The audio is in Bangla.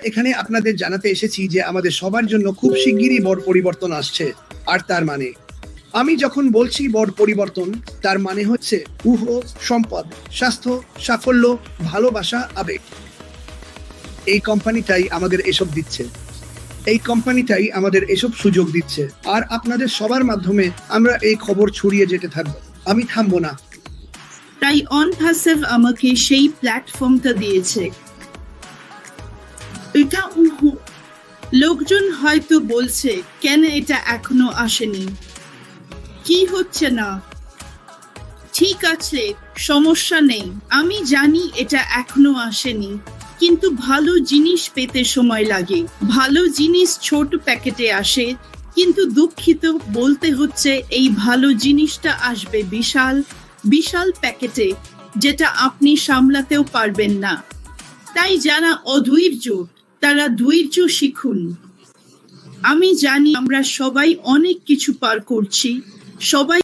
এখানে আপনাদের জানাতে এসেছি যে আমাদের সবার জন্য খুব শিগগিরই বড় পরিবর্তন আসছে। আর তার মানে, আমি যখন বলছি বড় পরিবর্তন, তার মানে হচ্ছে সম্পদ, স্বাস্থ্য, সাফল্য, ভালোবাসা, আবেগ। এই কোম্পানিটাই আমাদের এসব দিচ্ছে। এই কোম্পানিটাই আমাদের এসব সুযোগ দিচ্ছে। আর আপনাদের সবার মাধ্যমে আমরা এই খবর ছড়িয়ে যেতে থাকবো। আমি থামবো না। তাই অনপ্যাসিভ আমাকে সেই প্ল্যাটফর্মটা দিয়েছে। এটা লোকজন হয়তো বলছে, কেন এটা এখনো আসেনি, কি হচ্ছে না? ঠিক আছে, সমস্যা নেই। আমি জানি এটা এখনো আসেনি, কিন্তু ভালো জিনিস পেতে সময় লাগে। ভালো জিনিস ছোট প্যাকেটে আসে, কিন্তু দুঃখিত বলতে হচ্ছে এই ভালো জিনিসটা আসবে বিশাল বিশাল প্যাকেটে, যেটা আপনি সামলাতেও পারবেন না। তাই যারা অধৈর্য, তারা ধৈর্য শিখুন। আমি জানি আমরা সবাই অনেক কিছু পার করছি, সবাই